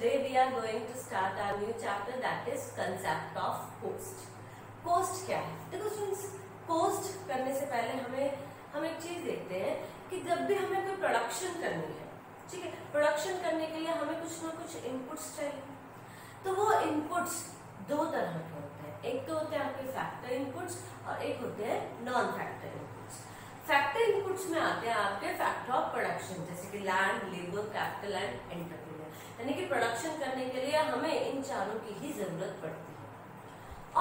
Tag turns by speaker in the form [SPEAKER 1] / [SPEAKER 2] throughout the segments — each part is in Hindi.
[SPEAKER 1] today we are going to start our new chapter, that is concept of cost. Cost क्या है? देखो स्टूडेंट्स, cost करने से पहले हम एक चीज देखते हैं कि जब भी हमें कोई प्रोडक्शन करनी है, ठीक है, प्रोडक्शन करने के लिए हमें कुछ ना कुछ इनपुट्स चाहिए। तो वो इनपुट्स दो तरह के होते हैं, एक तो होते हैं आपके फैक्टर इनपुट्स और एक होते हैं non factor inputs. Factor inputs में आते हैं आपके फैक्टर ऑफ प्रोडक्शन, जैसे कि land, labour, capital and entrepreneur, यानी कि प्रोडक्शन करने के लिए हमें इन चारों की ही जरूरत पड़ती है।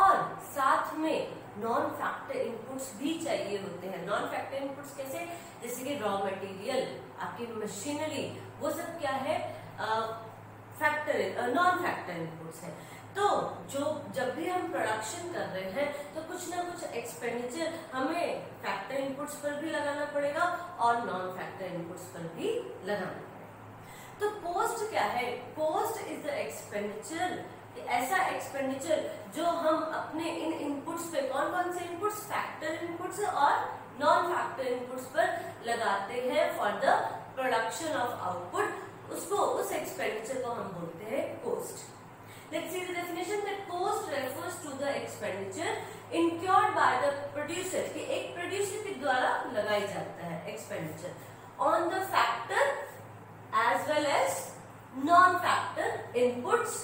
[SPEAKER 1] और साथ में नॉन फैक्टर इनपुट्स भी चाहिए होते हैं। नॉन फैक्टर इनपुट्स कैसे? जैसे कि रॉ मटेरियल, आपकी मशीनरी, वो सब क्या है, नॉन फैक्टर इनपुट्स है। तो जब भी हम प्रोडक्शन कर रहे हैं तो कुछ ना कुछ एक्सपेंडिचर हमें फैक्टर इनपुट्स पर भी लगाना पड़ेगा और नॉन फैक्टर इनपुट्स पर भी लगाना पड़ेगा। तो कॉस्ट क्या है? कॉस्ट इज द एक्सपेंडिचर, ऐसा एक्सपेंडिचर जो हम अपने इन इनपुट्स पे, कौन कौन से इनपुट्स, फैक्टर इनपुट्स और नॉन फैक्टर इनपुट्स पर लगाते हैं for the production of output, उस एक्सपेंडिचर को हम बोलते हैं cost. Let's see the definition that cost refers to the expenditure incurred by the producer, कि एक प्रोड्यूसर के द्वारा लगाई जाता है expenditure on the factor as well as non-factor inputs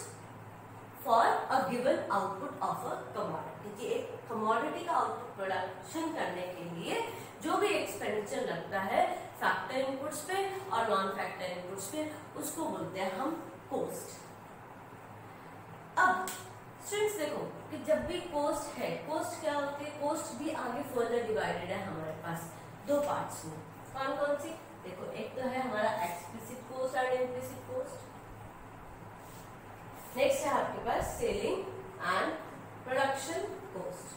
[SPEAKER 1] for a given output of a commodity, कि एक कमोडिटी का आउटपुट प्रोडक्शन करने के लिए जो भी एक्सपेंडिचर लगता है फैक्टर इनपुट्स पे और नॉन फैक्टर इनपुट्स पे, उसको बोलते हैं हम कॉस्ट। अब स्टूडेंट्स देखो कि जब भी कॉस्ट है, कॉस्ट क्या होती है? कॉस्ट भी आगे फर्दर डिवाइडेड है हमारे पास दो पार्ट्स में। कौन कौन सी? देखो, एक तो है हमारा एक्सप्लिसिट कॉस्ट और इम्प्लिसिट कॉस्ट, नेक्स्ट है आपके पास सेलिंग एंड प्रोडक्शन कॉस्ट।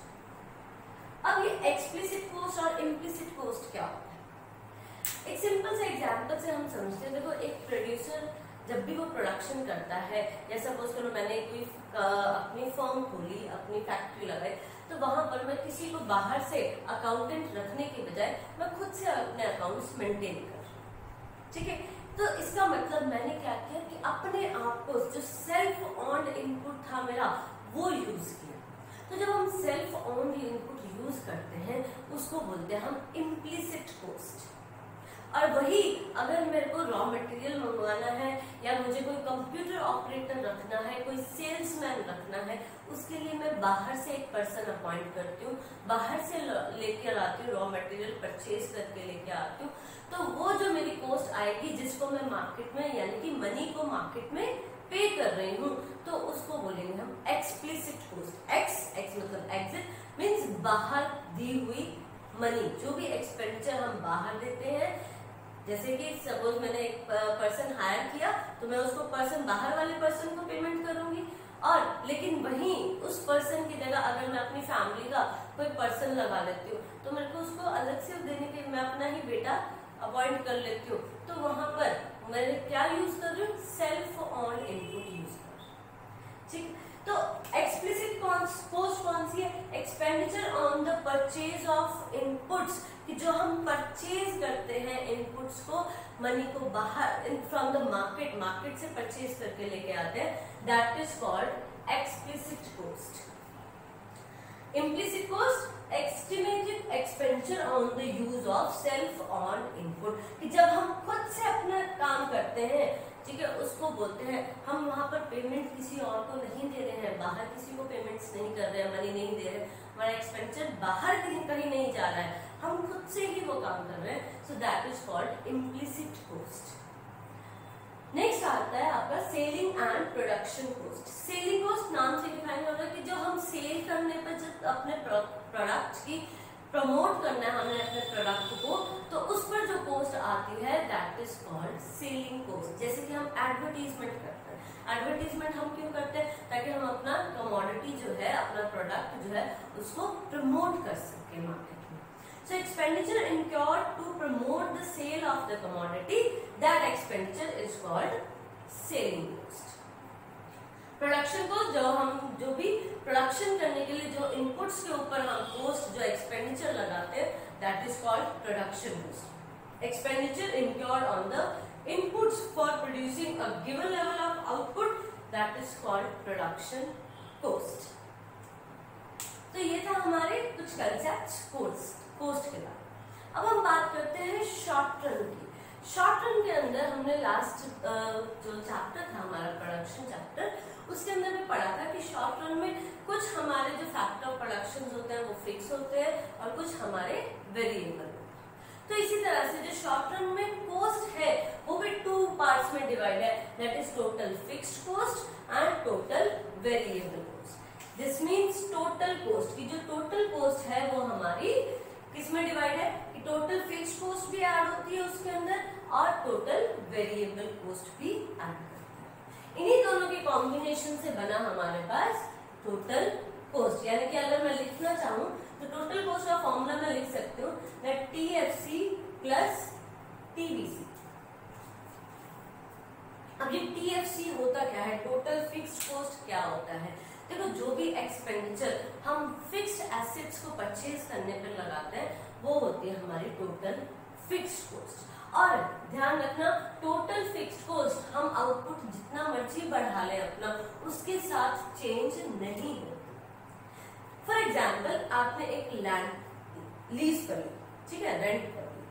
[SPEAKER 1] अब ये एक्सप्लिसिट कॉस्ट और इम्प्लिसिट कॉस्ट क्या होता है? एक सिंपल से एग्जांपल से हम समझते हैं। देखो, एक प्रोड्यूसर जब भी वो प्रोडक्शन करता है, जैसा सपोज करो मैंने कोई अपनी फर्म खोली, अपनी फैक्ट्री लगाई, तो वहां पर मैं किसी को बाहर से अकाउंटेंट रखने के बजाय मैं खुद से अपने अकाउंट्स मेंटेन कर, ठीक है। तो इसका मतलब मैंने क्या किया कि अपने आप को, जो सेल्फ ऑन्ड इनपुट था मेरा, वो यूज किया। तो जब हम सेल्फ ऑन्ड इनपुट यूज करते हैं उसको बोलते हैं हम इम्प्लिसिट कॉस्ट। और वही अगर मेरे को रॉ मटेरियल मंगवाना है या मुझे कोई कंप्यूटर ऑपरेटर रखना है, कोई सेल्समैन रखना है, उसके लिए मैं बाहर से एक पर्सन अपॉइंट करती हूँ, बाहर से लेकर आती हूँ, रॉ मटेरियल परचेज करके लेके आती हूँ। तो वो जो मेरी कॉस्ट आएगी, जिसको मैं मार्केट में, यानी कि मनी को मार्केट में पे कर रही हूँ, तो उसको बोलेंगे हम एक्सप्लिसिट कॉस्ट। एक्स मतलब एग्जिट, मीन्स बाहर दी हुई मनी, जो भी एक्सपेंडिचर हम बाहर देते हैं। जैसे कि सपोज मैंने एक पर्सन हायर किया, तो मैं उसको पर्सन, बाहर वाले पर्सन को पेमेंट करूंगी, और लेकिन वहीं उस पर्सन की जगह अगर मैं अपनी फैमिली का कोई पर्सन लगा लेती हूँ, तो मेरे को उसको अलग से देने के, मैं अपना ही बेटा अपॉइंट कर लेती हूँ, तो वहां पर मैंने क्या यूज कर रही हूँ? सेल्फ ऑन इनपुट यूज कर, ठीक। तो एक्सप्लिसिट कॉस्ट कौन सी है? Expenditure on the purchase of inputs, कि जो हम परचेज करते हैं इनपुट्स को, मनी को बाहर फ्रॉम द मार्केट से परचेज करके लेके आते हैं, that is called explicit cost. Implicit cost, estimated expenditure on the use of self on input, कि जब हम खुद से अपना काम करते हैं, ठीक है, उसको बोलते हैं हम वहां पर पेमेंट किसी और को नहीं दे रहे हैं, बाहर किसी को पेमेंट्स नहीं कर रहे हैं, मनी नहीं दे रहे, हमारा एक्सपेंडिचर बाहर कहीं नहीं जा रहा है, हम खुद से ही वो काम कर रहे हैं, so that is called implicit cost. Next आता है आपका selling and production cost. Selling cost नाम से डिफाइन हो रहा है कि जो हम सेल करने पर, जब अपने प्रोडक्ट की प्रमोट करना है हमें अपने प्रोडक्ट को, तो उस पर जो कॉस्ट आती है that is called selling cost. जैसे कि हम एडवर्टीजमेंट करते हैं, एडवर्टीजमेंट हम क्यों करते हैं? ताकि हम अपना कमोडिटी जो है, अपना प्रोडक्ट जो है, उसको प्रमोट कर सके मार्केट में। So expenditure incurred to promote the sale of the commodity, that expenditure is called selling cost. Production cost, जो भी प्रोडक्शन करने के लिए जो इनपुट्स के ऊपर हम कॉस्ट, जो एक्सपेंडिचर लगाते हैं, that is called production cost. Expenditure incurred on the inputs for producing a given level of output that is called production cost. तो ये था हमारे कुछ कंसेप्ट्स कॉस्ट के बाद। अब हम बात करते हैं शॉर्ट रन की। शॉर्ट रन के अंदर हमने लास्ट जो चैप्टर था हमारा प्रोडक्शन चैप्टर, उसके अंदर में पढ़ा था कि शॉर्ट रन में कुछ हमारे जो फैक्टर ऑफ प्रोडक्शन होते हैं वो फिक्स होते हैं और कुछ हमारे वेरिएबल। तो इसी तरह से जो शॉर्ट रन में कॉस्ट है वो भी 2 पार्ट्स में डिवाइड है, that is total fixed cost and total variable cost. This means total cost की जो टोटल कॉस्ट है वो हमारी किसमें डिवाइड है कि टोटल फिक्स्ड कॉस्ट भी ऐड होती है उसके अंदर और टोटल वेरिएबल कॉस्ट भी ऐड करता है। इन्हीं दोनों के कॉम्बिनेशन से बना हमारे पास टोटल कॉस्ट। यानी कि अगर मैं लिखना चाहूं तो टोटल कॉस्ट का फॉर्मूला मैं लिख सकती हूँ दैट TFC प्लस TVC। अब ये TFC होता क्या है, टोटल फिक्स्ड कॉस्ट क्या होता है। देखो जो भी एक्सपेंडिचर हम फिक्स्ड एसेट्स को परचेज करने पर लगाते हैं वो होती है हमारी टोटल फिक्स्ड कॉस्ट। और ध्यान रखना टोटल फिक्स्ड कॉस्ट हम आउटपुट जितना मर्जी बढ़ा लें अपना उसके साथ चेंज नहीं होती। फॉर एग्जाम्पल आपने एक लैंड लीज पर ली, ठीक है, रेंट पर ली।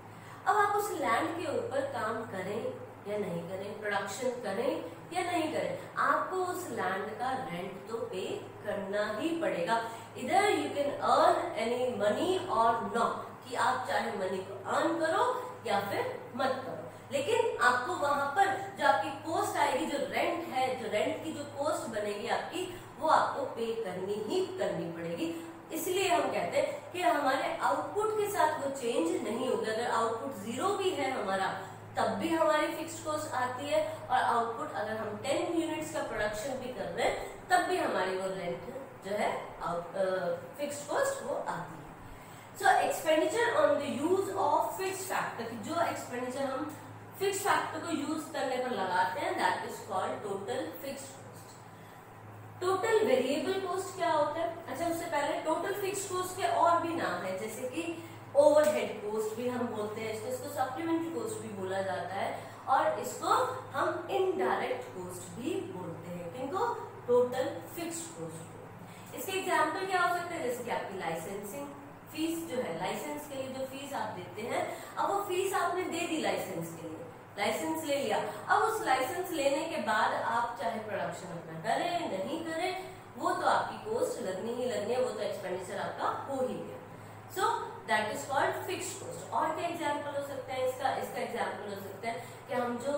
[SPEAKER 1] अब आप उस लैंड के ऊपर काम करें या नहीं करें, प्रोडक्शन करें या नहीं करें, आपको उस लैंड का रेंट तो पे करना ही पड़ेगा। इधर you can earn any money और नॉट, कि आप चाहे मनी को अर्न करो या फिर मत करो, लेकिन आपको वहां पर जो आपकी कॉस्ट आएगी, जो रेंट है, जो रेंट की जो कॉस्ट बनेगी आपकी, वो आपको पे करनी ही करनी पड़ेगी। इसलिए हम कहते हैं कि हमारे आउटपुट के साथ वो चेंज नहीं होगा। अगर आउटपुट 0 भी है हमारा तब भी हमारी फिक्स्ड कॉस्ट आती है, और आउटपुट अगर हम 10 यूनिट्स का प्रोडक्शन भी कर रहे हैं तब भी हमारी वो रेंट जो है फिक्स्ड कॉस्ट वो आती है। सो expenditure on the use of fixed factor, जो एक्सपेंडिचर हम फिक्स्ड फैक्टर को यूज करने पर लगाते हैं that is called total fixed cost. Total variable cost क्या होता है? अच्छा, उससे पहले टोटल फिक्स्ड कॉस्ट के और भी नाम है, जैसे कि ओवरहेड कॉस्ट भी हम बोलते हैं, इसको सप्लीमेंट्री कॉस्ट भी बोला जाता है, और इसको हम इनडायरेक्ट कॉस्ट भी बोलते हैं। किनको? Total fixed cost. इसके एग्जांपल क्या हो सकते हैं? जैसे कि आपकी लाइसेंसिंग फीस जो है, लाइसेंस के लिए जो फीस आप देते हैं, अब वो फीस आपने दे दी लाइसेंस के लिए, लाइसेंस ले लिया। अब उस लाइसेंस लेने के बाद आप चाहे प्रोडक्शन अपना करें नहीं करें, वो तो आपकी कॉस्ट लगनी ही लगनी है, वो तो एक्सपेंडिचर आपका हो ही गया। So that is called fixed cost. और क्या एग्जांपल हो सकता है इसका? इसका एग्जांपल हो सकता है कि हम जो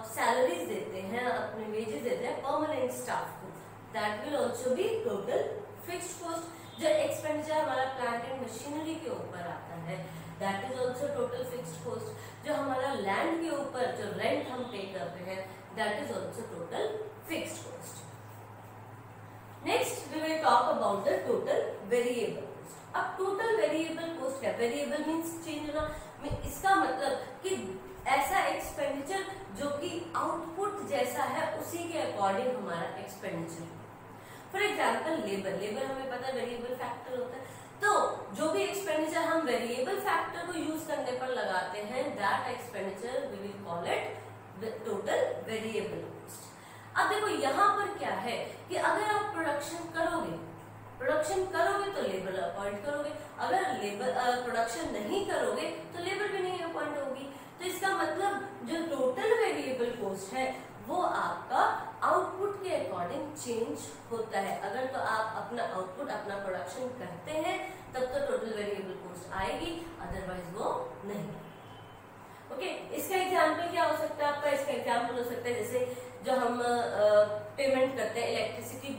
[SPEAKER 1] सैलरीज देते हैं, अपने वेजेस देते हैं परमानेंट स्टाफ को, that will also be total fixed cost. जो एक्सपेंडिचर हमारा प्लांट एंड मशीनरी के ऊपर आता है that is also total fixed cost. जो हमारा लैंड के ऊपर जो रेंट हम पे करते हैं that is also total fixed cost. Next we will talk about the total variable. अब टोटल वेरिएबल कॉस्ट क्या? वेरिएबल मींस चेंज होना। इसका मतलब कि ऐसा एक्सपेंडिचर जो कि आउटपुट जैसा है उसी के अकॉर्डिंग हमारा एक्सपेंडिचर। फॉर एग्जाम्पल लेबर हमें पता है वेरिएबल फैक्टर होता है, तो जो भी एक्सपेंडिचर हम वेरिएबल फैक्टर को यूज करने पर लगाते हैं that expenditure we will call it total variable cost. अब देखो यहाँ पर क्या है कि अगर आप प्रोडक्शन करोगे तो लेबर अपॉइंट करोगे, अगर लेबर प्रोडक्शन नहीं करोगे तो लेबर भी नहीं अपॉइंट होगी। तो इसका मतलब जो टोटल वेरिएबल कॉस्ट है वो आपका आउटपुट के अकॉर्डिंग चेंज होता है। अगर तो आप अपना आउटपुट, अपना प्रोडक्शन करते हैं तब तो टोटल वेरिएबल कॉस्ट आएगी, अदरवाइज वो नहीं। ओके, इसका एग्जांपल क्या हो सकता है आपका? इसका एग्जांपल हो सकता है जैसे जो हम पेमेंट करते हैं इलेक्ट्रिसिटी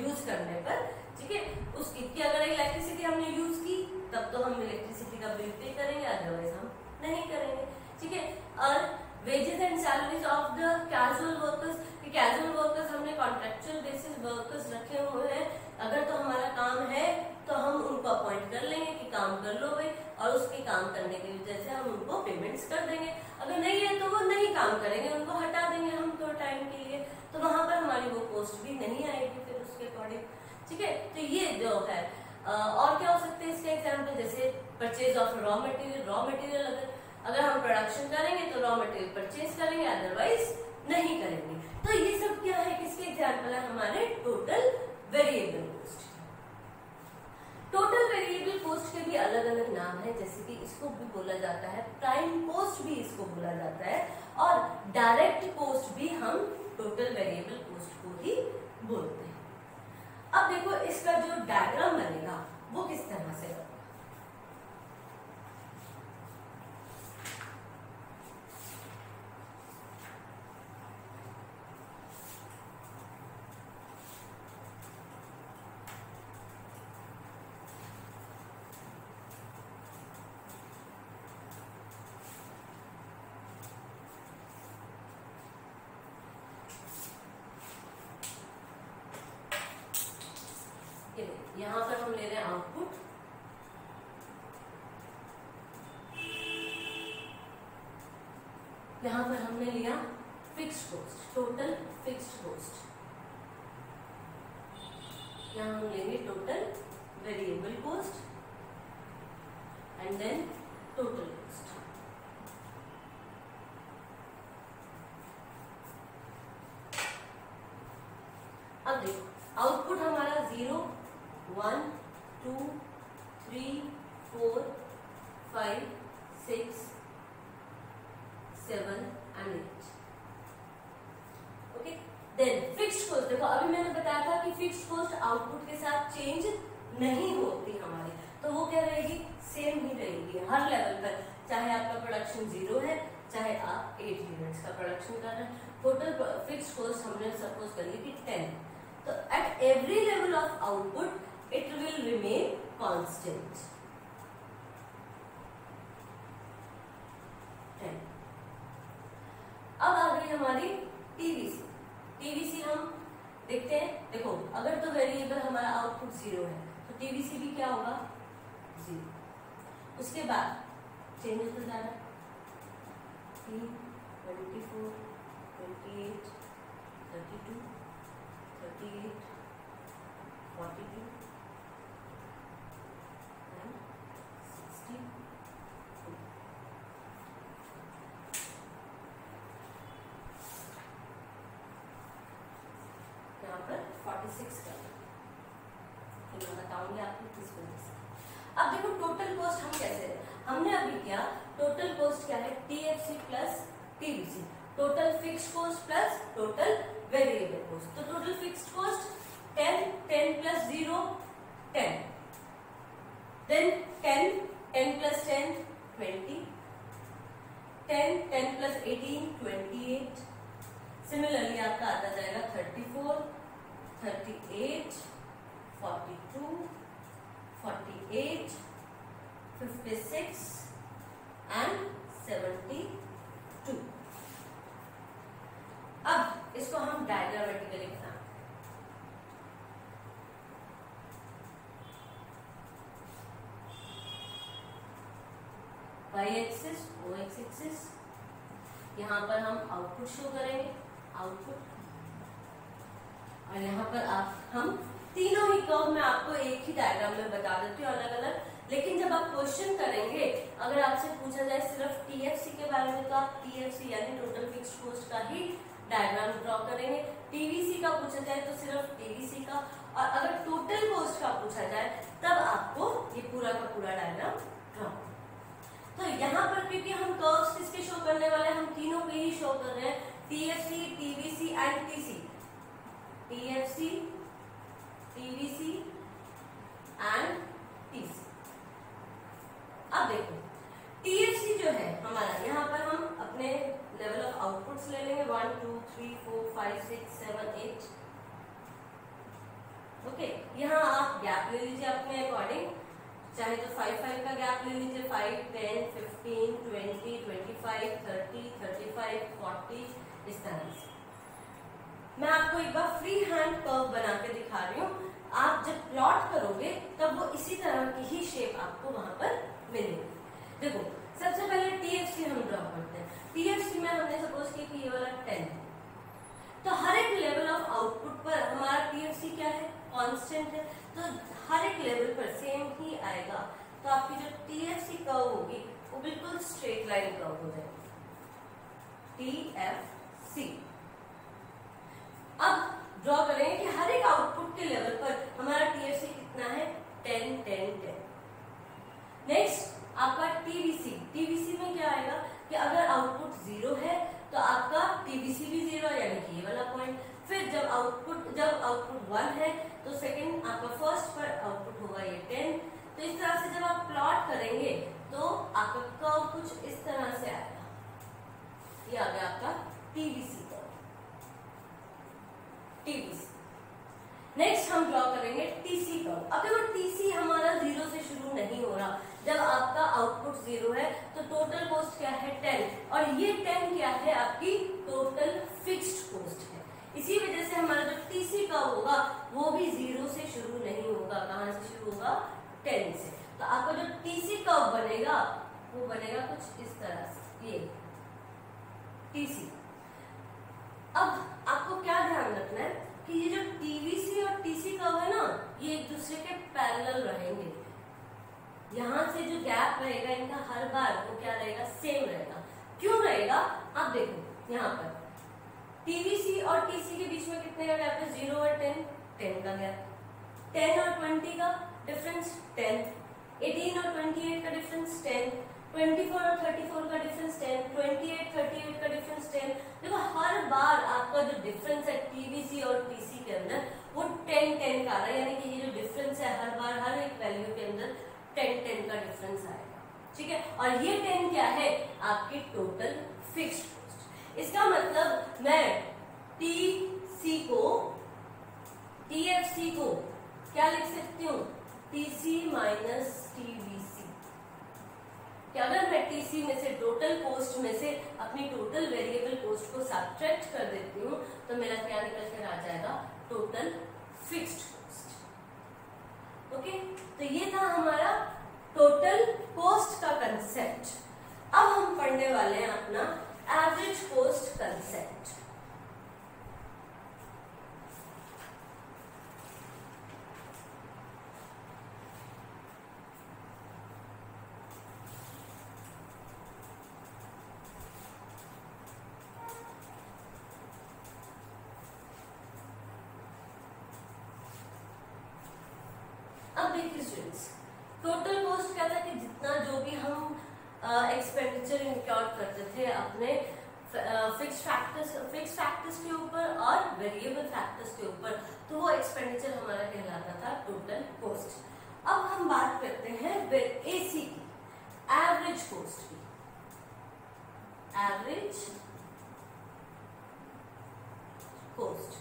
[SPEAKER 1] यूज करने पर, ठीक है, उसकी कि अगर इलेक्ट्रिसिटी हमने यूज की तब तो हम इलेक्ट्रिसिटी का बिल पे करेंगे, अदरवाइज हम नहीं करेंगे, ठीक है। और wages and salaries of the casual workers, casual workers हमने कॉन्ट्रेक्चुअल बेसिस वर्कर्स रखे हुए हैं, अगर तो हमारा काम है तो हम उनको अपॉइंट कर लेंगे कि काम कर लो भाई, और उसके काम करने की वजह से हम उनको पेमेंट्स कर देंगे। अगर नहीं है तो वो नहीं काम करेंगे, उनको हटा देंगे हम थोड़ा टाइम के लिए, तो वहां पर हमारी वो कॉस्ट भी नहीं आएगी फिर उसके अकॉर्डिंग, ठीक है। तो ये जो है और क्या हो सकते हैं इसके एग्जाम्पल? जैसे परचेज ऑफ रॉ मटेरियल। अगर हम प्रोडक्शन करेंगे तो रॉ मटेरियल परचेज करेंगे, अदरवाइज नहीं करेंगे। तो ये सब क्या है, किसके एग्जाम्पल है, हमारे total variable cost. Total variable cost के भी अलग अलग नाम है, जैसे कि इसको भी बोला जाता है प्राइम कॉस्ट, भी इसको बोला जाता है, और डायरेक्ट कॉस्ट भी हम टोटल वेरिएबल कॉस्ट को ही बोलते हैं। अब देखो इसका जो डायग्राम बनेगा वो किस तरह से होगा। यहां पर हम ले रहे हैं आउटपुट, यहां पर हमने लिया fixed cost, total fixed cost, यहां हम लेंगे total variable cost and then total cost. अब देखो आउटपुट हमारा 0 1 2 3 4 5 6 7 and 8। Okay, then fixed cost, देखो अभी मैंने बताया था कि फिक्स्ड कॉस्ट आउटपुट के साथ चेंज नहीं होती हमारी, तो वो क्या रहेगी, सेम ही रहेगी हर लेवल पर, चाहे आपका प्रोडक्शन 0 है, चाहे आप 8 यूनिट्स का प्रोडक्शन कर रहे हैं। टोटल फिक्स्ड कॉस्ट हमने सपोज कर ली थी 10, तो at every level of output it will remain constant। अब आ गई हमारी टीवीसी। टीवीसी हम देखते हैं, देखो अगर तो वेरिएबल हमारा आउटपुट 0 है तो टीवीसी भी क्या होगा, 0। उसके बाद चेंज होता जा रहा है 3 24 28 32 38 42 यहाँ पर 46 कर, तो मैं बताऊंगी आपको किस वजह से। अब देखो टोटल कॉस्ट हम कैसे, हमने अभी किया टोटल कॉस्ट क्या है, TFC plus TVC, total fixed cost plus total variable cost. तो total fixed cost 10 10 plus 0 10, then 10 10 plus 10 20, 10 10 plus 18 28। Similarly आपका आता जाएगा 34 38 42 48 56 एंड 72। अब इसको हम डायग्रामेटिकली बनाते हैं। वाई एक्सिस ओ एक्सिस, यहाँ पर हम आउटपुट शो करेंगे, आउटपुट, और यहाँ पर हम तीनों ही कर्व मैं आपको एक ही डायग्राम में बता देती हूँ अलग अलग, लेकिन जब आप क्वेश्चन करेंगे अगर आपसे पूछा जाए सिर्फ टीएफसी के बारे में तो आप टीएफसी यानी टोटल फिक्स्ड कॉस्ट का ही डायग्राम ड्रॉ करेंगे, टीवीसी का पूछा जाए तो सिर्फ टीवीसी का, और अगर टोटल कॉस्ट का पूछा जाए तब आपको ये पूरा का पूरा डायग्राम ड्रॉ। तो यहाँ पर क्योंकि हम कर्व्स किसके शो करने वाले हैं, हम तीनों पे ही शो कर रहे हैं, TFC TVC and TC, TFC TVC and TC. अब देखो टीएफसी जो है हमारा, यहाँ पर हम अपने लेवल ऑफ आउटपुट्स ले लेंगे 1 2 3 4 5 6 7 8। ओके, यहाँ आप गैप ले लीजिए अपने अकॉर्डिंग, चाहे तो 5 5 का गैप ले लीजिए, 5 10 15 20 25 30 35 40 इस तरह से। मैं आपको एक बार फ्री हैंड कर्व बना के दिखा रही हूँ, आप जब प्लॉट करोगे तब वो इसी तरह की ही शेप आपको वहां पर मिलेगी। देखो सबसे पहले टीएफसी हम ड्रॉ करते हैं, टीएफसी में हमने सपोज किया कि ये वाला 10, तो हर एक लेवल ऑफ आउटपुट पर हमारा टीएफसी क्या है, कांस्टेंट है, तो हर एक लेवल पर सेम ही आएगा, तो आपकी जो टीएफसी कर्व होगी वो बिल्कुल स्ट्रेट लाइन कर्व हो जाएगी, टीएफसी। ड्रॉ करेंगे कि हर एक आउटपुट के लेवल पर हमारा टीएफसी कितना है 10 10 10। नेक्स्ट आपका टीवीसी। टीवीसी में क्या आएगा कि अगर आउटपुट 0 है तो आपका टीवीसी भी 0 यानी कि ये वाला पॉइंट। फिर जब आउटपुट 1 है तो सेकंड आपका फर्स्ट पर आउटपुट होगा ये 10। तो इस तरह से जब आप प्लॉट करेंगे तो आपका कर्व कुछ इस तरह से आएगा। ये आ गया आपका टीवीसी कर्व, टीवीसी। नेक्स्ट हम ड्रॉ करेंगे टीसी कर्व। अब देखो टीसी हमारा 0 से शुरू नहीं हो रहा। जब आपका आउटपुट 0 है तो टोटल कॉस्ट क्या है 10, और ये 10 क्या है आपकी टोटल फिक्स्ड कॉस्ट है। इसी वजह से हमारा जो टीसी कर्व होगा वो भी 0 से शुरू नहीं होगा। कहां से शुरू होगा 10 से। तो आपका जो टीसी कर्व बनेगा वो बनेगा कुछ इस तरह से, ये टीसी। अब आपको क्या ध्यान रखना है कि ये जो टीवीसी और टीसी कर्व है ना, ये एक दूसरे के पैरेलल रहेंगे। यहां से जो गैप रहेगा इनका हर बार वो क्या रहेगा, सेम रहेगा। क्यों रहेगा आप देखो, यहाँ पर टीवीसी और टीसी के बीच में कितने का गैप है, 0 और 10, 10 का गैप। 10 और 20 का डिफरेंस 10, 18 और 28 का डिफरेंस 10, 24 और 34 का डिफरेंस 10, 28 38 का डिफरेंस 10। देखो हर बार आपका जो डिफरेंस है टीवीसी और टीसी के अंदर वो 10 10 का आ रहा है, यानी कि ये जो डिफरेंस है हर बार हर एक वैल्यू के अंदर 10 10 का डिफरेंस आएगा। ठीक है, और ये 10 क्या है, आपकी टोटल फिक्स्ड कॉस्ट। इसका मतलब मैं टीसी को टीएफसी को क्या लिख सकती हूँ, टीसी माइनस टीवीसी। कि अगर मैं टीसी में से टोटल कॉस्ट में से अपनी टोटल वेरिएबल कॉस्ट को सब्ट्रैक्ट कर देती हूँ तो मेरा क्या निकल कर आ जाएगा, टोटल फिक्स्ड कॉस्ट। ओके, तो ये था हमारा टोटल कॉस्ट का कंसेप्ट। अब हम पढ़ने वाले हैं अपना एवरेज कॉस्ट कंसेप्ट। अब देखिए स्टूडेंट्स, टोटल कॉस्ट क्या था कि जितना जो भी हम एक्सपेंडिचर इनकॉर करते थे अपने फिक्स फैक्टर्स के ऊपर और वेरिएबल फैक्टर्स के ऊपर, तो वो एक्सपेंडिचर हमारा कहलाता था टोटल कॉस्ट। अब हम बात करते हैं एसी की, एवरेज कॉस्ट की। एवरेज कॉस्ट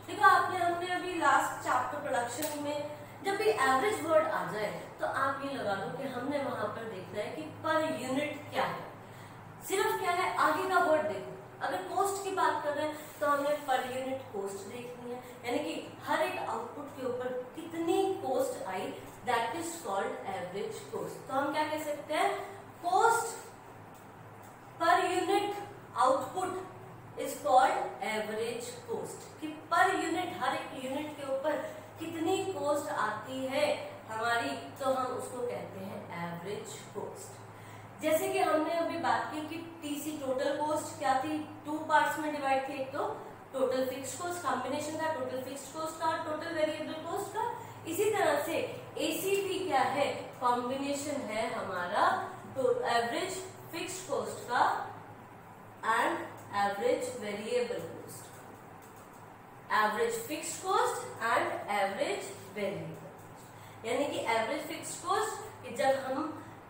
[SPEAKER 1] देखो हमने अभी लास्ट चैप्टर प्रोडक्शन में जब भी एवरेज वर्ड आ जाए तो आप ये लगा लो कि हमने वहां पर देखना है कि पर यूनिट क्या है। सिर्फ क्या है, आगे का वर्ड देखो। अगर कॉस्ट की बात कर रहे हैं तो हमने पर यूनिट कॉस्ट देखनी है, यानी कि हर एक आउटपुट के ऊपर कितनी cost I, that is called average cost. तो हम क्या कह सकते हैं, cost per unit output is called average cost. कि पर यूनिट, हर एक यूनिट के ऊपर कितनी कॉस्ट आती है हमारी, तो हम उसको कहते हैं एवरेज कॉस्ट। जैसे कि हमने अभी बात की कि टीसी टोटल कॉस्ट क्या थी, 2 पार्ट्स में डिवाइड थी। एक तो टोटल फिक्स्ड कॉस्ट कॉम्बिनेशन था, टोटल फिक्स्ड कॉस्ट का और टोटल वेरिएबल कॉस्ट का। इसी तरह से एसी भी क्या है, कॉम्बिनेशन है हमारा एवरेज फिक्स्ड कॉस्ट का and average variable cost. Average fixed cost and average variable cost, यानी कि एवरेज फिक्स्ड कॉस्ट कि जब हम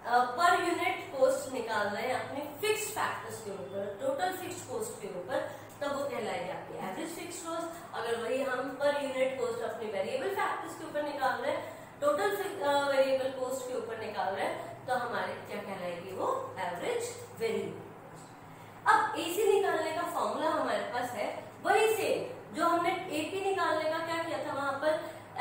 [SPEAKER 1] पर यूनिट कॉस्ट निकाल रहे हैं अपने फिक्स्ड फैक्टर्स के ऊपर, टोटल फिक्स्ड कॉस्ट के ऊपर, तब वो कहलाएगी आपकी एवरेज फिक्स्ड कॉस्ट। अगर वही हम पर यूनिट कॉस्ट अपने वेरिएबल फैक्टर्स के ऊपर निकाल रहे हैं, टोटल वेरिएबल कॉस्ट के ऊपर निकाल रहे हैं, तो हमारे क्या कहलाएगी वो एवरेज वेरिएबल कॉस्ट। अब एसी निकालने का फॉर्मूला हमारे पास है वही सेम जो हमने एपी निकालने का क्या किया था, वहां पर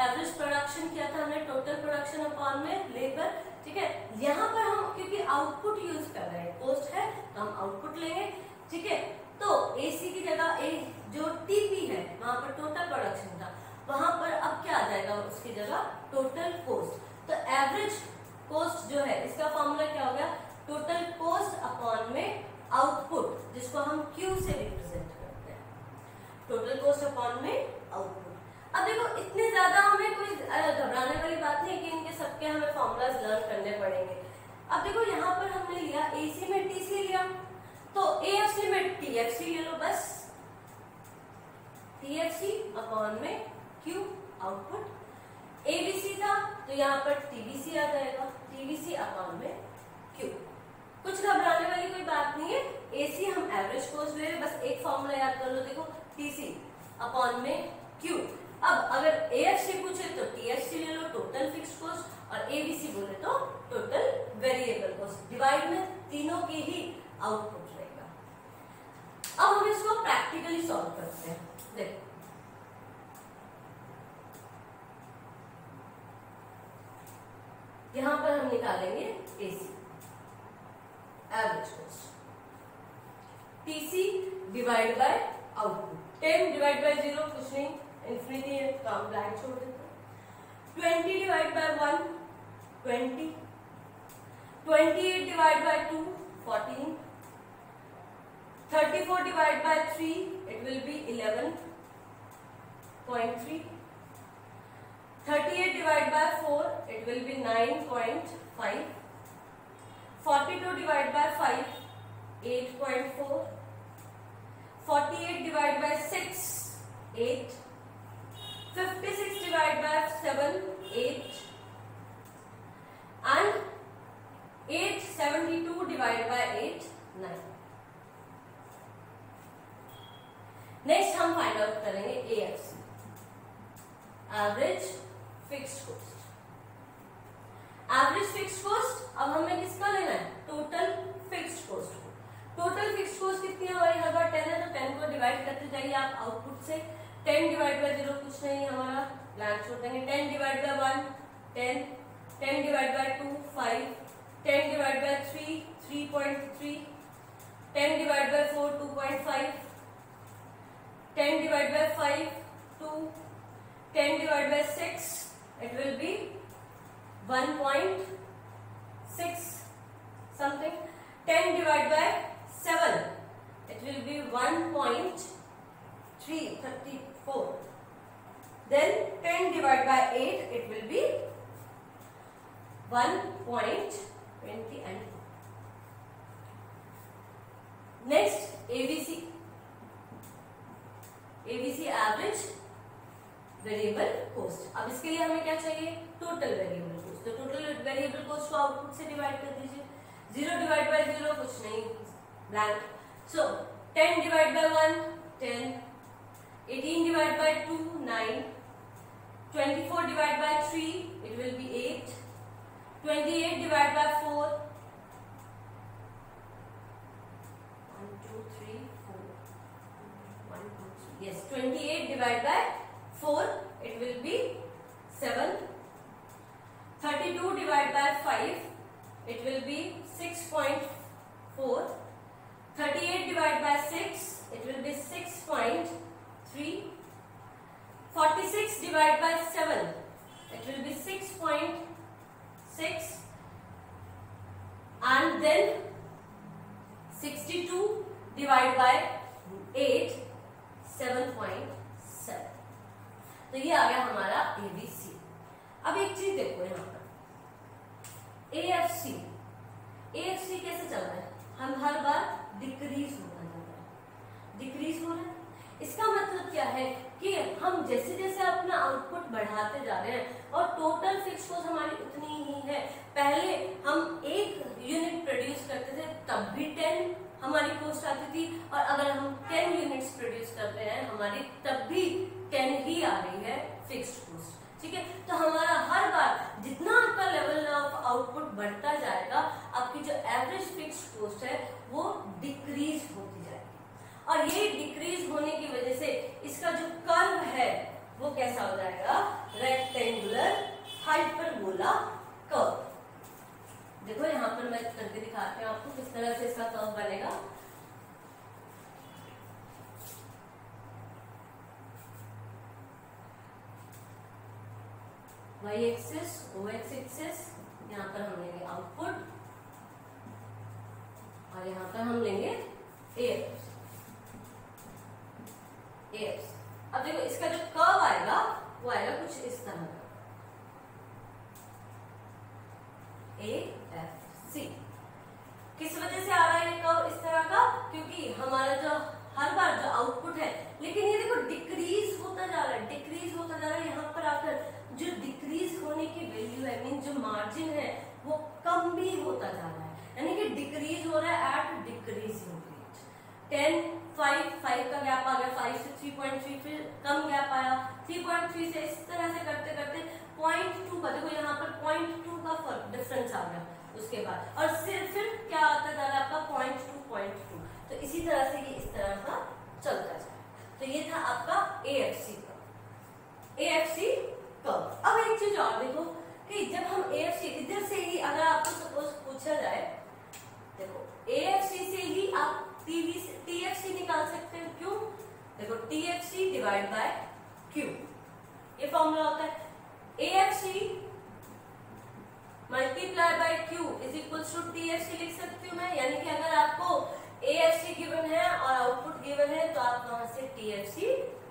[SPEAKER 1] एवरेज प्रोडक्शन किया था हमने, टोटल प्रोडक्शन अपॉन में लेबर। ठीक है, यहाँ पर हम क्योंकि आउटपुट यूज कर रहे हैं, कॉस्ट है तो हम आउटपुट लेंगे। ठीक है, तो एसी की जगह जो टीपी है वहां पर टोटल प्रोडक्शन था, वहां पर अब क्या आ जाएगा उसकी जगह, टोटल कॉस्ट। तो एवरेज कॉस्ट जो है इसका फॉर्मूला क्या हो गया, टोटल कॉस्ट अपॉन में आउटपुट, जिसको हम क्यू से रिप्रेजेंट करते हैं। टोटल कॉस्ट अपॉन में आउटपुट। अब देखो इतने ज्यादा हमें कोई घबराने वाली बात नहीं है कि इनके सबके हमें फॉर्मूलाज लर्न करने पड़ेंगे। अब देखो यहाँ पर हमने लिया एसी में टीसी लिया, तो एएफसी में टीएफसी ले लो बस, टीएफसी अपॉन में क्यू आउटपुट। एबीसी था तो यहाँ पर टीबीसी आ जाएगा, टीबीसी अपॉन में क्यू। कुछ घबराने वाली कोई बात नहीं है। एसी हम एवरेज कॉस्ट ले रहे, बस एक फॉर्मूला याद कर लो, देखो टीसी अपॉन में क्यू। अब अगर एएफसी पूछे तो टीएफसी ले लो, टोटल फिक्स्ड कॉस्ट, और एबीसी बोले तो टोटल वेरिएबल कॉस्ट। डिवाइड में तीनों की ही आउटपुट रहेगा। अब हम इसको प्रैक्टिकली सॉल्व करते हैं। देखो यहां पर हम निकालेंगे AC average cost, TC divide by output. 10 divide by 0 कुछ नहीं, इंफिनिटी है तो हम ब्लैंक छोड़ देते हैं। 20 divide by 1 20, 28 divide by 2 14, 34 divided by 3 it will be 11.3, 38 divided by 4 it will be 9.5, 42 divided by 5 8.4, 48 divided by 6 8, 56 divided by 7 8, and 872 divided by 8 9। Next हम फाइंड आउट करेंगे AFC average fixed cost. Average fixed cost अब हमें किसका लेना है, टोटल फिक्स्ड कॉस्ट को। टोटल फिक्स्ड कॉस्ट कितनी है हमारी, हर बार 10 है तो 10 को डिवाइड करते जाइए आप आउटपुट से। 10 डिवाइड बाय 0 कुछ नहीं, हमारा ब्लैंक छोड़ देंगे। 10 divide by 1 10, 10 divide by 2 5, 10 divide by 3 3.3, 10 divide by 4 2.5, 10 divided by 5 2, 10 divided by 6 it will be 1.6 something, 10 divided by 7 it will be 1.334, then 10 divided by 8 it will be 1.20 and next ABC average variable cost. अब इसके लिए हमें क्या चाहिए, टोटल वेरिएबल कॉस्ट। तो टोटल वेरिएबल कॉस्ट को आउटपुट से डिवाइड कर दीजिए। 0 डिवाइड बाय 0 कुछ नहीं, blank. So 10 divide by 1 10, 18 divide by 2 9, 24 divide by 3 it will be 8, 28 divide by 4 yes 28 divided by 4 it will be 7, 32 divided by 5 it will be 6.4, 38 divided by 6 it will be 6.3, 46 divided by 7 it will be 6.6, and then 62 divided by 8 7.7। तो ये आ गया हमारा एबीसी। अब एक चीज देखो यहाँ पर एएफसी कैसे चल रहा है, हम हर बार डिक्रीज होता जा रहा है, डिक्रीज हो रहा है। इसका मतलब क्या है कि हम जैसे जैसे अपना आउटपुट बढ़ाते जा रहे हैं और टोटल फिक्स कॉस्ट हमारी उतनी ही है। पहले हम 1 यूनिट प्रोड्यूस करते थे तब भी 10 हमारी कॉस्ट आती थी, और अगर हम 10 यूनिट्स प्रोड्यूस करते हैं हमारी तब भी 10 ही आ रही है फिक्स्ड कॉस्ट। ठीक है, तो हमारा हर बार जितना आपका लेवल ऑफ आउटपुट बढ़ता जाएगा आपकी जो एवरेज फिक्स्ड कॉस्ट है वो डिक्रीज होती जाएगी, और ये डिक्रीज होने की वजह से इसका जो कर्व है वो कैसा हो जाएगा, रेक्टेंगुलर हाइपरबोला कर्व। देखो यहाँ पर मैं करके दिखाती हूँ आपको किस तरह से इसका कर्व बनेगा। Y axis O X axis, यहाँ पर हम लेंगे आउटपुट और यहाँ पर हम लेंगे एएफसी। अब देखो इसका जो कर्व आएगा वो आएगा कुछ इस तरह का, AFC। किस वजह से आ रहा है ये कर्व इस तरह का? क्योंकि हमारा जो हर बार जो आउटपुट है, लेकिन ये देखो डिक्रीज होता जा रहा है, डिक्रीज होता जा रहा है। यहाँ पर आकर जो डिक्रीज होने की वैल्यू है, मीन जो मार्जिन है वो कम भी होता जा रहा है, यानी कि डिक्रीज हो रहा है एट डिक्रीजिंग रेट। 10, 5 का गैप आ गया, 5 से 3.3, फिर कम गैप आया 3.3 से, इस तरह से करते करते 0.2 का, देखो यहाँ पर 0.2 का फर्क डिफरेंस आ गया उसके बाद, और फिर क्या आता जा रहा है आपका 0.2। तो इसी तरह से ये इस तरह का चलता जाए। तो ये था आपका AFC कर्व। अब एक चीज और देखो कि जब हम AFC इधर से ही अगर आपको सपोज पूछा जाए, देखो AFC से ही आप TFC निकाल सकते हो। क्यों? देखो TFC डिवाइड बाय Q, ये फॉर्मूला होता है। AFC multiply by Q is equal to TFC लिख सकती हूँ मैं, यानी कि अगर आपको AFC गिवन है और आउटपुट गिवन है तो आप वहां से TFC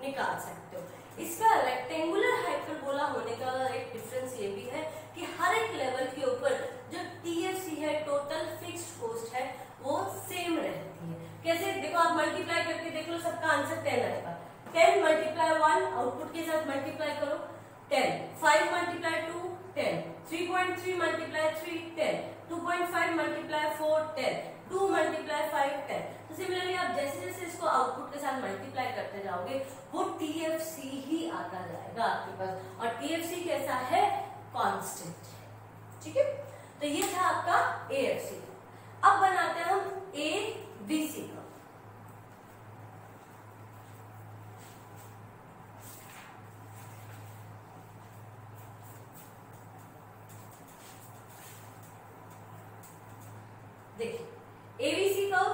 [SPEAKER 1] निकाल सकते हो। इसका रेक्टेंगुलर हाइपरबोला होने का एक डिफरेंस ये भी है कि हर एक लेवल के ऊपर जो TFC है, टोटल फिक्स्ड कॉस्ट है, वो सेम रहती है। कैसे? देखो आप मल्टीप्लाई करके देख लो, सबका आंसर 10 आएगा। 10 मल्टीप्लाई 1 आउटपुट के साथ मल्टीप्लाई करो 10, 5 मल्टीप्लाई 2 10, 3.3 मल्टीप्लाई 3 10, 2.5 मल्टीप्लाई 4 10, 2 मल्टीप्लाई 5 10। तो सिमिलरली आप जैसे जैसे इसको आउटपुट के साथ मल्टीप्लाई करते जाओगे वो TFC ही आता जाएगा आपके पास, और TFC कैसा है? कांस्टेंट। ठीक है, तो ये था आपका AFC। अब बनाते हैं हम ABC का। देखिए ABC कर्व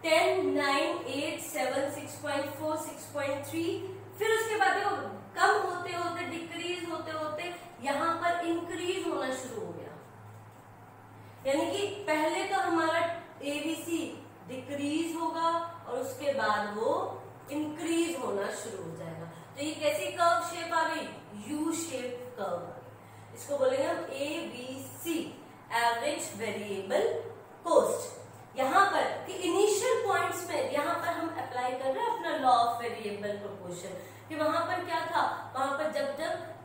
[SPEAKER 1] 10, 9, 8, 7, 6.4, 6.3, फिर उसके बाद देखो कम होते होते डिक्रीज होते होते यहाँ पर इंक्रीज होना शुरू हो गया, यानी कि पहले तो हमारा ABC डिक्रीज होगा और उसके बाद वो इंक्रीज होना शुरू हो जाएगा। तो ये कैसी कर्व शेप आ गई? यू शेप कर्व आ गई। इसको बोलेंगे हम ABC, एवरेज वेरिएबल कॉस्ट। यहाँ पर कि इनिशियल पॉइंट्स में यहाँ पर हम अप्लाई कर रहे हैं अपना लॉ ऑफ वेरिएबल प्रोपोर्शन, कि वहां पर क्या था, वहां पर जब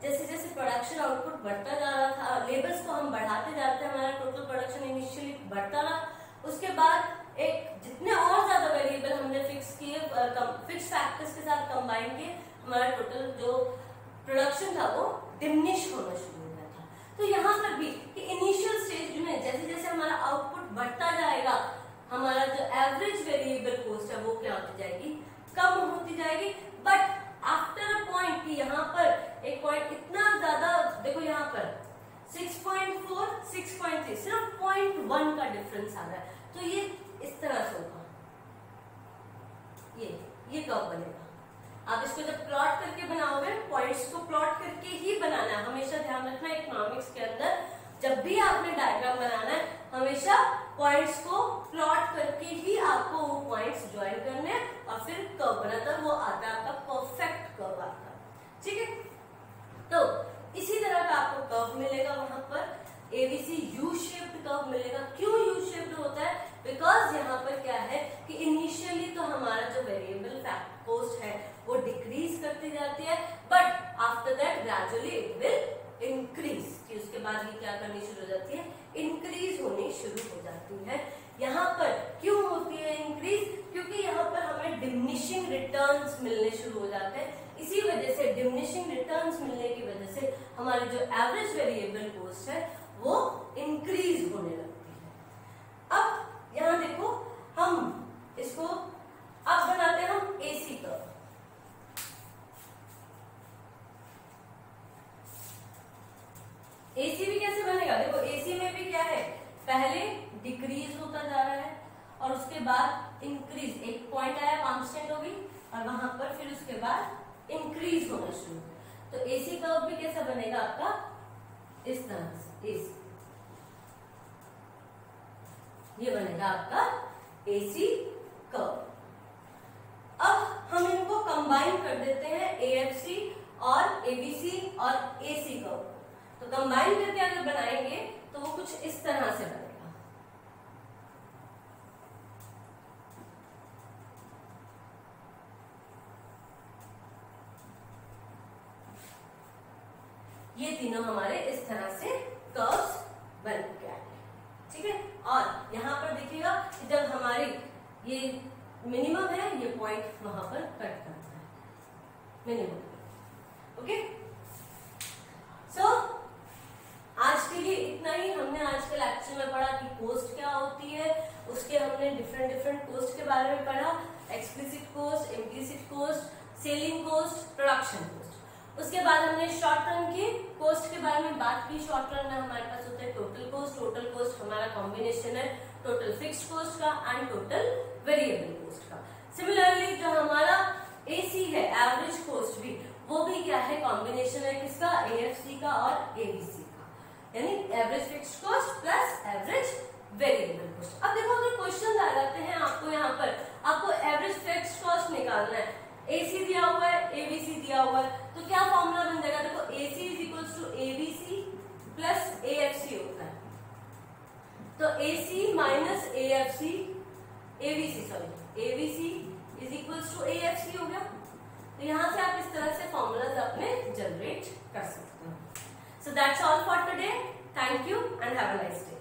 [SPEAKER 1] जैसे जैसे प्रोडक्शन आउटपुट बढ़ता जा रहा था, लेबर्स को हम बढ़ाते जाते हैं, हमारा टोटल प्रोडक्शन इनिशियली बढ़ता रहा, उसके बाद एक जितने और ज्यादा वेरिएबल हमने फिक्स किए, फिक्स फैक्टर्स के साथ कंबाइन किए, हमारा टोटल जो प्रोडक्शन था वो डिमिनिश होना शुरू हो गया था। तो यहाँ पर भी कि इनिशियल स्टेज में जैसे जैसे हमारा आउटपुट बढ़ता जाएगा, हमारा जो एवरेज वेरिएबल कॉस्ट है वो क्या होती जाएगी? कम होती जाएगी। बट आफ्टर अ पॉइंट कि यहाँ पर एक पॉइंट इतना ज्यादा, देखो यहाँ पर 6.4, 6.3, सिर्फ 0.1 का डिफरेंस आ रहा है, तो ये इस तरह से होगा, ये कर्व बनेगा। आप इसको जब प्लॉट करके बनाओगे, पॉइंट्स को प्लॉट करके ही बनाना है, हमेशा ध्यान रखना इकोनॉमिक्स के अंदर जब भी आपने डायग्राम बनाना है, हमेशा पॉइंट्स को प्लॉट करके ही आपको वो पॉइंट्स ज्वाइन करने हैं और फिर कर्व बनाता है, वो आता है आपका परफेक्ट कर्व आता है। ठीक है, तो इसी तरह का आपको कर्व मिलेगा, वहां पर ABC यू शेप्ड कर्व मिलेगा। क्यों यू शेप्ड होता है? बिकॉज यहाँ पर क्या है कि इनिशियली तो हमारा जो वेरिएबल कॉस्ट है वो डिक्रीज करती जाती है, but after that gradually it will increase, कि उसके बाद ये क्या करनी शुरू हो जाती है? इंक्रीज होनी शुरू हो जाती है। यहाँ पर क्यों होती है इंक्रीज? क्योंकि यहाँ पर हमें डिमिनिशिंग रिटर्न्स मिलने शुरू हो जाते हैं। इसी वजह से डिमिनिशिंग रिटर्न्स मिलने की वजह से हमारी जो एवरेज वेरिएबल कॉस्ट है वो इंक्रीज होने लगती है। अब यहाँ देखो हम इसको अब बनाते हैं हम AC कर्व। AC भी कैसे बनेगा? देखो AC में भी क्या है, पहले डिक्रीज होता जा रहा है और उसके बाद इंक्रीज, एक पॉइंट आया कांस्टेंट होगी और वहां पर फिर उसके बाद इंक्रीज होना शुरू। तो AC कर्व भी कैसा बनेगा आपका? इस तरह से AC, ये बनेगा आपका AC कर्व। अब हम इनको कंबाइन कर देते हैं AFC और ABC और AC कर्व, तो कंबाइन करके अगर बनाएंगे तो वो कुछ इस तरह से बनेगा। ये तीनों हमारे इस तरह से कर्व्स बन के आएंगे, ठीक है। और यहाँ पर देखिएगा कि जब हमारी ये मिनिमम है, ये पॉइंट वहां पर कट करता है मिनिमम। ओके, सो आज के लिए इतना ही। हमने आज के लेक्चर में पढ़ा कि कोस्ट क्या होती है, उसके हमने डिफरेंट कोस्ट के बारे में पढ़ा, explicit cost, implicit cost, selling cost, production cost. उसके बाद हमने शॉर्ट टर्म के कोस्ट के बारे में बात की। शॉर्ट टर्म में हमारे पास होता है टोटल कोस्ट। टोटल कोस्ट हमारा कॉम्बिनेशन है टोटल फिक्स्ड कोस्ट का एंड टोटल वेरिएबल कोस्ट का। सिमिलरली जो हमारा AC है, एवरेज कोस्ट भी, वो भी क्या है, कॉम्बिनेशन है किसका, AFC का और ABC का, यानी average fixed cost plus average variable cost. अब देखो अगर क्वेश्चन आ जाते हैं आपको, यहाँ पर आपको एवरेज फिक्स्ड कॉस्ट निकालना है, AC दिया हुआ है, ABC दिया हुआ है, तो क्या फॉर्मूला बन जाएगा, देखो AC is equals to ABC plus AFC होता है, तो AC minus AFC, ABC is equals to AFC हो गया। तो यहाँ से आप इस तरह से फॉर्मूलाज अपने जनरेट कर सकते हो। So that's all for today, thank you and have a nice day.